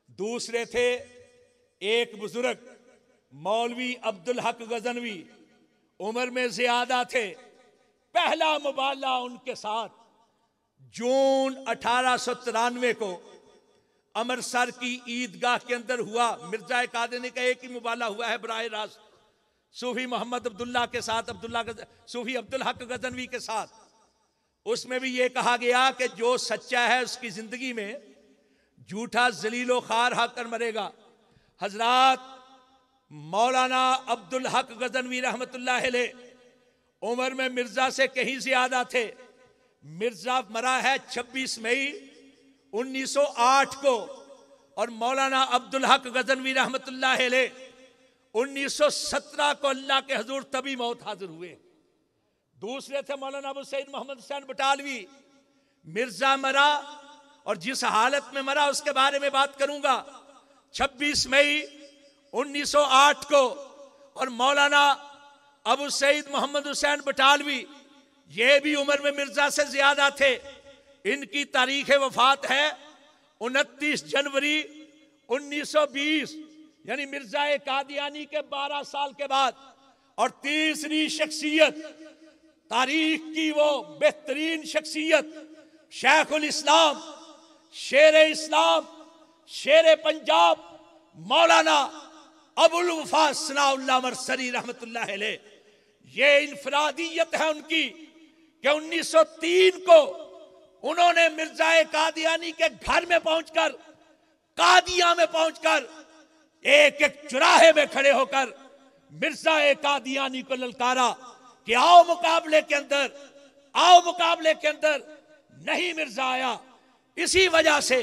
दूसरे थे एक बुजुर्ग मौलवी अब्दुल हक गजनवी, उम्र में ज्यादा थे। पहला मुबाला उनके साथ जून 1893 को अमृतसर की ईदगाह के अंदर हुआ। मिर्जा कादरी का एक ही मुबाला हुआ है बराह रास्त सूफी मोहम्मद अब्दुल्ला के साथ, सूफी अब्दुल हक गजनवी के साथ। उसमें भी ये कहा गया कि जो सच्चा है उसकी जिंदगी में झूठा जलीलो खार होकर मरेगा। हजरात, मौलाना अब्दुल हक गजनवी रहमतुल्लाह अलैह उम्र में मिर्जा से कहीं ज्यादा थे। मिर्जा मरा है 26 मई 1908 को और मौलाना अब्दुल हक गजनवी रहमतुल्लाह अलैह 1917 को अल्लाह के हजूर तभी मौत हाजिर हुए। दूसरे थे मौलाना अबू सईद मोहम्मद हुसैन बटालवी। मिर्जा मरा और जिस हालत में मरा उसके बारे में बात करूंगा। 26 मई 1908 को और मौलाना अबू सईद मोहम्मद हुसैन बटालवी ये भी उम्र में मिर्जा से ज्यादा थे। इनकी तारीख वफात है 29 जनवरी 1920, यानी मिर्जा कादियानी के 12 साल के बाद। और तीसरी शख्सियत, तारीख की वो बेहतरीन शख्सियत, शेखुल इस्लाम, शेर इस्लाम, शेर पंजाब, मौलाना अबुल वफा सनाउल्लाह मरसरी रहमतुल्लाह अलैह। ये इनफरादियत है उनकी कि 1903 को उन्होंने मिर्जा कादियानी के घर में पहुंचकर, कादिया में पहुंचकर एक एक चुराहे में खड़े होकर मिर्जा कादियानी को ललकारा कि आओ मुकाबले के अंदर, आओ मुकाबले के अंदर। नहीं मिर्जा आया। इसी वजह से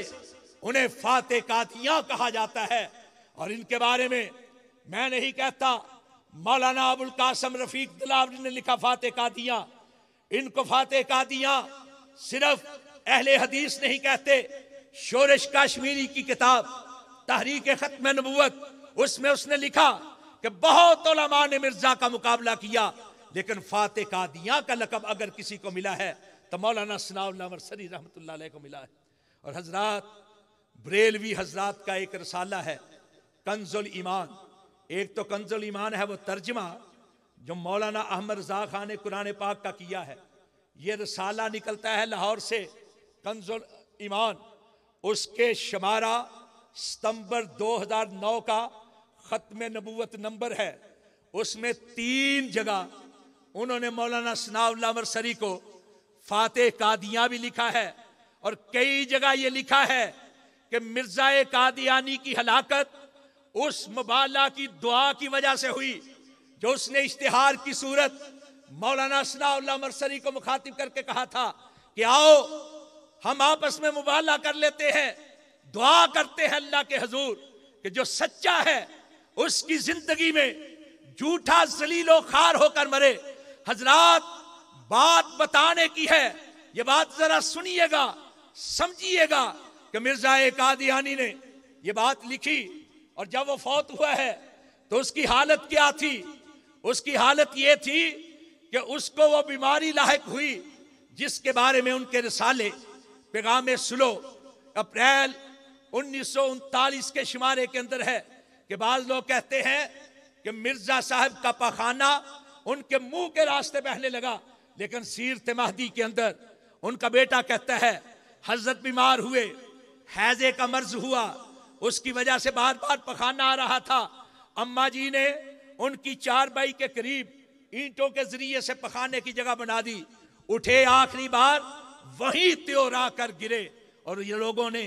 उन्हें फाते कादियां कहा जाता है। और इनके बारे में मैं नहीं कहता, मौलाना अबुल कासम रफीक दिलावरी ने लिखा फाते कादियां। इनको फाते कादियां सिर्फ अहले हदीस नहीं कहते। शोरश काश्मीरी की किताब तहरीक खत्म नबुवत, उसमें उसने लिखा कि बहुत उलमा ने मिर्जा का मुकाबला किया, लेकिन फाते कादियां का लकब अगर किसी को मिला है तो मौलाना सनाउल्लाह मरसरी रहमतुल्लाह अलैह को मिला है। और हजरात, बरेलवी हजरात का एक रसाला है कंजुल ईमान, एक तो कंजुल ईमान है, वो तर्जमा जो मौलाना अहमद रज़ा खान ने कुरान पाक का किया है। ये रसाला निकलता है लाहौर से, कंजुल ईमान, उसके शुमारा सितंबर 2009 का खत्म नबूवत नंबर है। उसमें 3 जगह उन्होंने मौलाना सनाउल्लाह मरसरी को फातेह कादियां भी लिखा है, और कई जगह ये लिखा है कि मिर्जा कादियानी की हलाकत उस मुबाला की दुआ की वजह से हुई जो उसने इश्तिहार की सूरत मौलाना सनाउल्लाह मरसरी को मुखातिब करके कहा था कि आओ हम आपस में मुबाला कर लेते हैं, दुआ करते हैं अल्लाह के हुजूर कि जो सच्चा है उसकी जिंदगी में झूठा जलीलो खार होकर मरे। हजरात, बात बताने की है, ये बात जरा सुनिएगा, समझिएगा कि मिर्जा कादियानी ने ये बात लिखी, और जब वो फौत हुआ है तो उसकी हालत क्या थी? उसकी हालत ये थी कि उसको वो बीमारी लाहिक हुई जिसके बारे में उनके रिसाले पैगाम सुलो अप्रैल 1939 के शुमारे के अंदर है कि बाज लोग कहते हैं कि मिर्जा साहब का पखाना उनके मुंह के रास्ते बहने लगा, लेकिन सीरत महदी के अंदर उनका बेटा कहता है हजरत बीमार हुए, हैजे का मर्ज हुआ, उसकी वजह से बार बार पखाना आ रहा था। अम्मा जी ने उनकी चारपाई के करीब ईंटों के जरिए से पखाने की जगह बना दी। उठे आखिरी बार वहीं त्योरा कर गिरे, और ये लोगों ने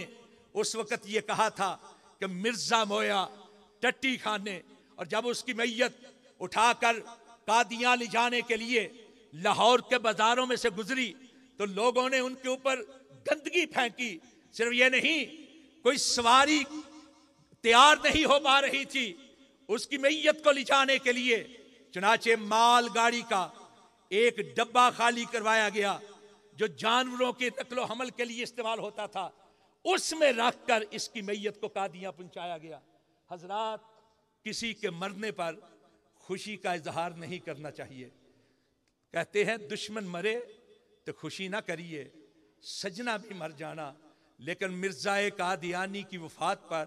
उस वक्त ये कहा था कि मिर्जा मोया टट्टी खाने। और जब उसकी मैयत उठाकर कादियां ले जाने के लिए लाहौर के बाजारों में से गुजरी तो लोगों ने उनके ऊपर गंदगी फेंकी। सिर्फ ये नहीं, कोई सवारी तैयार नहीं हो पा रही थी उसकी मैयत को ले जाने के लिए, चुनाचे माल गाड़ी का एक डब्बा खाली करवाया गया जो जानवरों के नकलो हमल के लिए इस्तेमाल होता था, उसमें रखकर इसकी मैयत को कादियां पहुंचाया गया। हजरात, किसी के मरने पर खुशी का इजहार नहीं करना चाहिए। कहते हैं दुश्मन मरे तो खुशी ना करिए, सजना भी मर जाना, लेकिन मिर्जा कादियानी की वफात पर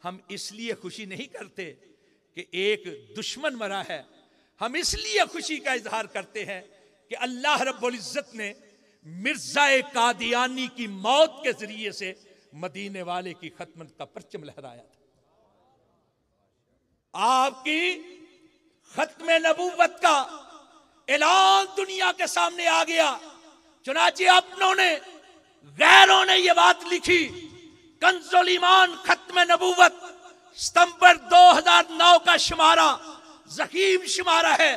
हम इसलिए खुशी नहीं करते कि एक दुश्मन मरा है, हम इसलिए खुशी का इजहार करते हैं कि अल्लाह रब्बुल इज्जत ने मिर्जा कादियानी की मौत के जरिए से मदीने वाले की खत्मत का परचम लहराया था। आपकी खत्म नबूवत का ऐलान दुनिया के सामने आ गया। चुनाचे अपनों ने, गैरों ने यह बात लिखी, कंजुल ईमान खत्म नबूवत सितंबर 2009 का शुमारा ज़ख़ीम शुमारा है,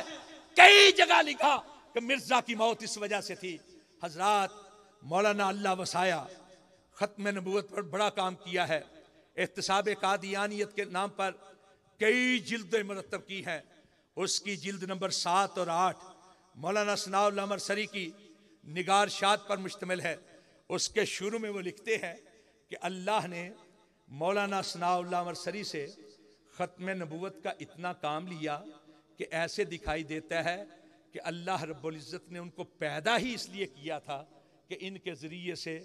कई जगह लिखा कि मिर्जा की मौत इस वजह से थी। हजरात, मौलाना अल्लाह वसाया खत्म नबूवत पर बड़ा काम किया है। एहतसाब कादियानियत के नाम पर कई जिल्दें मुरतब की हैं। उसकी जिल्द नंबर 7 और 8 मौलाना सनाउल्लाह मरसरी की निगारशात पर मुश्तमिल है। उसके शुरू में वो लिखते हैं कि अल्लाह ने मौलाना सनाउल्लाह मरसरी से ख़त्म नबूवत का इतना काम लिया कि ऐसे दिखाई देता है कि अल्लाह रब्बुल इज़्ज़त ने उनको पैदा ही इसलिए किया था कि इनके ज़रिए से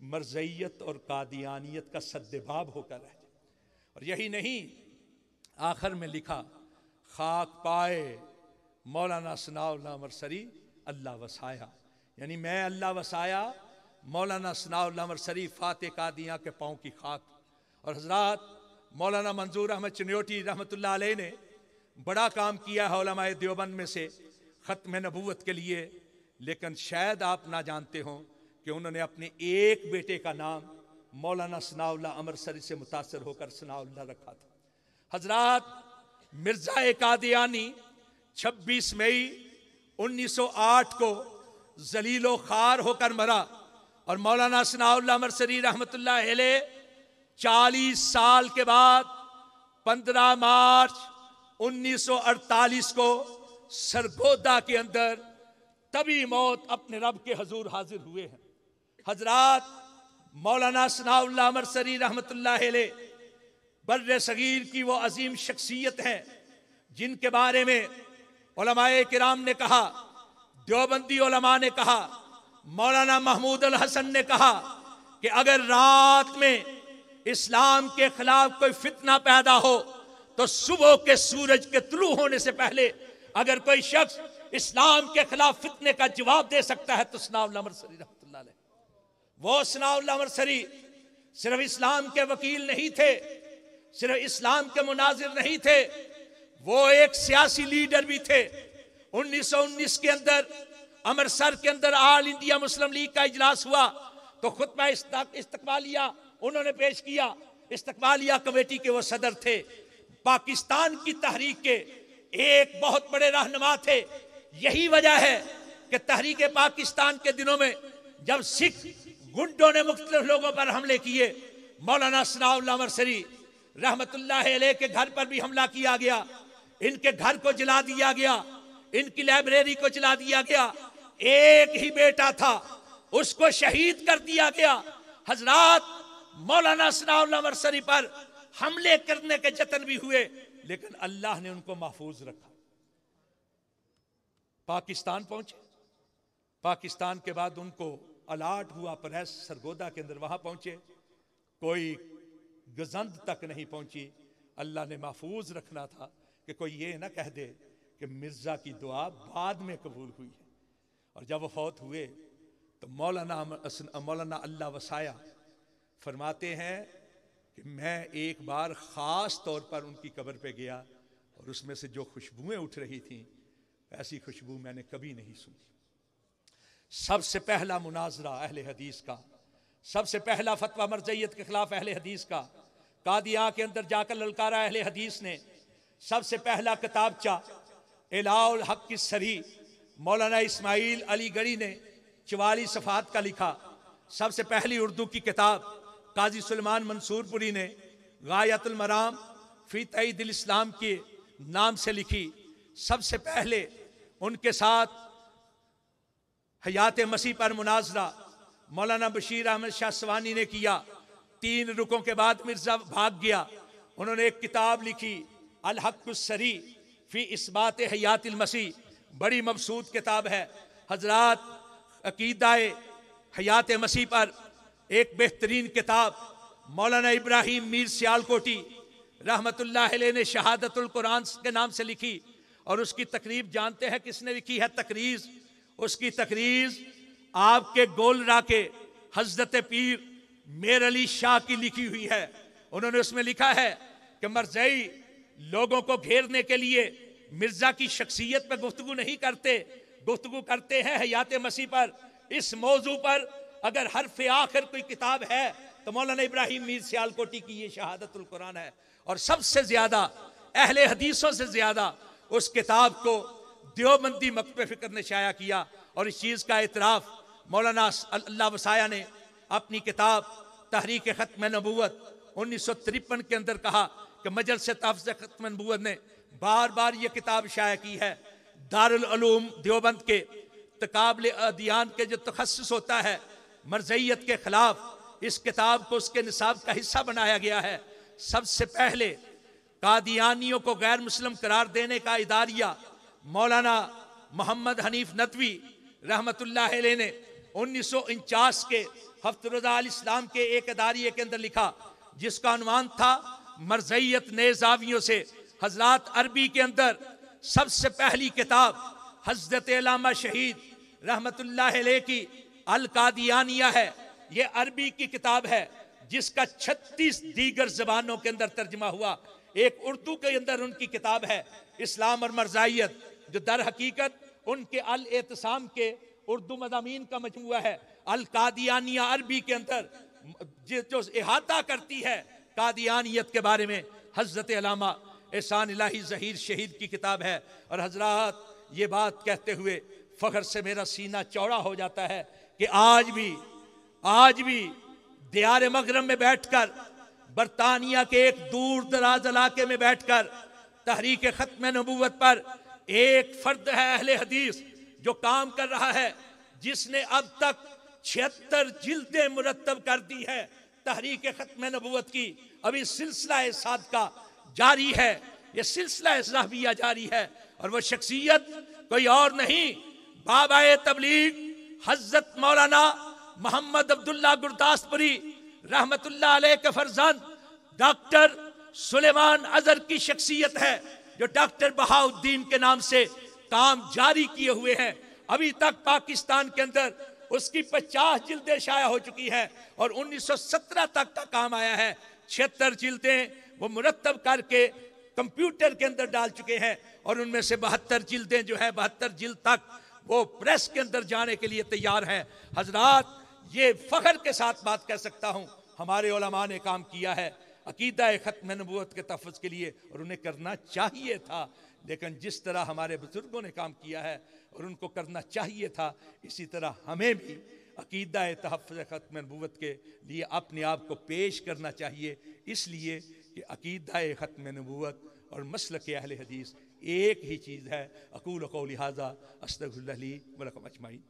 मरज़इयत और कादियानियत का सद्देबाब होकर रह जाए। और यही नहीं, आखिर में लिखा खाक पाए मौलाना सनाउल्लाह मरसरी अल्लाह वसाया, यानी मैं अल्लाह वसाया मौलाना सनाउल्लाह मरसरी फाते कादियां के पाँव की खाक। और हजरात, मौलाना मंजूर अहमद चिन्योटी रहमतुल्लाह अलैह ने बड़ा काम किया है उलमाए देवबंद में से ख़त्म नबूवत के लिए, लेकिन शायद आप ना जानते हों कि उन्होंने अपने एक बेटे का नाम मौलाना सनाउल्लाह अमरसरी से मुतासर होकर सनाउल्लाह रखा था। हजरात, मिर्जा कादियानी 26 मई 1908 को जलीलो खार होकर मरा, और मौलाना सनाउल्लाह मरसरी रहमतुल्लाह अलैह 40 साल के बाद 15 मार्च 1948 को सरगोदा के अंदर तभी मौत अपने रब के हजूर हाजिर हुए हैं। हजरात, मौलाना सनाउल्लाह मरसरी रहमतुल्लाह अलैह बर्रे सगीर की वो अजीम शख्सियत है जिनके बारे में उलमाए किराम ने कहा, देवबंदी उलमा ने कहा, मौलाना महमूद अल हसन ने कहा कि अगर रात में इस्लाम के खिलाफ कोई फितना पैदा हो तो सुबह के सूरज के तुलू होने से पहले अगर कोई शख्स इस्लाम के खिलाफ फितने का जवाब दे सकता है तो सनाउल्लाह मरसरी रहमतुल्लाह अलैह, वो सनाउल्लाह मरसरी सिर्फ इस्लाम के वकील नहीं थे, सिर्फ इस्लाम के मुनाजिर नहीं थे, वो एक सियासी लीडर भी थे। 1919 के अंदर अमृतसर के अंदर ऑल इंडिया मुस्लिम लीग का इजलास हुआ तो खुतबा इस्तकबालिया उन्होंने पेश किया। इस्तकबालिया कमेटी के वो सदर थे, पाकिस्तान की तहरीक के एक बहुत बड़े रहनुमा थे। यही वजह है कि तहरीक पाकिस्तान के दिनों में जब सिख गुंडों ने मुख्तलिफ लोगों पर हमले किए, मौलाना सनाउल्लाह मरसरी रहमतुल्लाह अलैह के घर पर भी हमला किया गया, इनके घर को जला दिया गया, इनकी लाइब्रेरी को जला दिया गया। एक ही बेटा था, उसको शहीद कर दिया गया। हजरात, मौलाना सनाउल्लाह मरसरी पर हमले करने के जतन भी हुए, लेकिन अल्लाह ने उनको महफूज रखा। पाकिस्तान पहुंचे, पाकिस्तान के बाद उनको अलाट हुआ प्रेस सरगोदा के अंदर, वहां पहुंचे, कोई गजंद तक नहीं पहुंची। अल्लाह ने महफूज रखना था कि कोई ये ना कह दे कि मिर्जा की दुआ बाद में कबूल हुई है। और जब वो फौत हुए तो मौलाना अल्लाह वसाया फरमाते हैं कि मैं एक बार ख़ास तौर पर उनकी कब्र पे गया और उसमें से जो खुशबुएं उठ रही थीं, ऐसी खुशबू मैंने कभी नहीं सुनी। सबसे पहला मुनाजरा अहले हदीस का, सबसे पहला फतवा मरज़इयत के खिलाफ अहले हदीस का, कादिया के अंदर जाकर ललकारा अहले हदीस ने। सबसे पहला किताबचा इलाउल हक की सरी मौलाना इस्माइल अली गढ़ी ने 44 सफ़ात का लिखा। सबसे पहली उर्दू की किताब काजी सुलेमान मंसूरपुरी ने गायतुल मराम फी तईदिल इस्लाम के नाम से लिखी। सबसे पहले उनके साथ हयात मसीह पर मुनाजरा मौलाना बशीर अहमद शाह सवानी ने किया। 3 रुकों के बाद मिर्जा भाग गया। उन्होंने एक किताब लिखी अल हक़्क़ुस सरी फी इस्बात हयातिल मसीह, बड़ी मबसूत किताब है। हजरात, अकीदाए हयात मसीह पर एक बेहतरीन किताब मौलाना इब्राहिम मीर सियालकोटी रहमतुल्लाह अलैह ने शहादतुल कुरान के नाम से लिखी। और उसकी तकरीब जानते हैं किसने लिखी है? तकरीज। उसकी तकरीज आपके गोलरा के हजरत पीर मेर अली शाह की लिखी हुई है। उन्होंने उसमें लिखा है कि मरज़ई लोगों को घेरने के लिए मिर्जा की शख्सियत पर गुफ्तगू नहीं करते, गुफ्तगू करते हैं हयात मसीह पर। इस मौजू पर अगर हरफ आखिर कोई किताब है तो मौलाना इब्राहिम मीर सियालकोटी की ये शहादतुल कुरान है। और सबसे ज्यादा अहले हदीसों से ज्यादा उस किताब को देवबंदी मकतब फिक्र ने शाया किया। और इस चीज का इतराफ मौलाना अल्लाह वसाया ने अपनी किताब तहरीक खत्म नबूवत 1953 के अंदर कहा कि मजलिस तहफ़्ज़ खत्म नबूवत ने बार बार ये किताब शाया की है। दारुल उलूम देवबंद के तकाबले अदियान के जो तखस्सुस होता है मरज़इयत के खिलाफ, इस किताब को उसके निसाब का हिस्सा बनाया गया है। सबसे पहले कादियानियों को गैर मुस्लिम करार देने का इदारिया मौलाना मोहम्मद हनीफ नदवी रहमतुल्लाह अलैह ने 1949 के हफ्तरोज़ा अल इस्लाम के एक इदारिये के अंदर लिखा, जिसका अनुमान था मरज़इयत नए ज़ावियों से। हजरात, अरबी के अंदर सबसे पहली किताब हज़रत अल्लामा शहीद रहमतुल्लाह अलैह की अल कादियानिया है। ये अरबी की किताब है जिसका 36 दीगर ज़बानों के अंदर तर्जमा हुआ। एक उर्दू के अंदर उनकी किताब है इस्लाम और मरज़ाइयत, जो दर हकीकत उनके अल एतसाम के उर्दू मज़ामीन का मजमुआ है। अल कादियानिया अरबी के अंदर जो इहाता करती है कादियानियत के बारे में, हज़रत अल्लामा एहसान इलाही ज़हीर शहीद की किताब है। और हजरात, ये बात कहते हुए फ़ख्र से मेरा सीना चौड़ा हो जाता है कि आज भी दियार मगरब में बैठकर, बरतानिया के एक दूर दराज इलाके में बैठकर तहरीक खत्म नबूवत पर एक फर्द है अहले हदीस जो काम कर रहा है, जिसने अब तक 76 जिल्दें मुरत्तब कर दी है तहरीक खत्म नबूवत की। अभी सिलसिला सादका जारी है, ये सिलसिला ज़हबिया जारी है। और वह शख्सियत कोई और नहीं, बाबाए तबलीग हज़रत मौलाना मोहम्मद अब्दुल्ला गुरदासपुरी रहमतुल्लाह अलैह के फरजंद डॉक्टर सुलेमान अजहर की शख्सियत है जो डॉक्टर बहाउद्दीन के नाम से काम जारी किए हुए हैं। अभी तक पाकिस्तान के अंदर उसकी 50 जिल्दें शाया हो चुकी हैं और 1917 तक का काम आया है। 76 जिल्दें वो मुरत्तब करके कंप्यूटर के अंदर डाल चुके हैं और उनमें से 72 जिल्दें जो है 72 जिल्द तक वो प्रेस के अंदर जाने के लिए तैयार हैं। हजरात, ये फख्र के साथ बात कह सकता हूँ, हमारे उलमा ने काम किया है अकीदा खत्म नबूवत के तहफ़्फ़ुज़ के लिए और उन्हें करना चाहिए था। लेकिन जिस तरह हमारे बुजुर्गों ने काम किया है और उनको करना चाहिए था, इसी तरह हमें भी अकीदा तहफ़्फ़ुज़ खत्म नबूवत के लिए अपने आप को पेश करना चाहिए। इसलिए कि अकीदा खत्म नबूवत और मसलक अहले हदीस एक ही चीज़ है। अक़ूलु क़ौली हाज़ा अस्तग़फ़िरुल्लाह ली व लकुम अजमईन।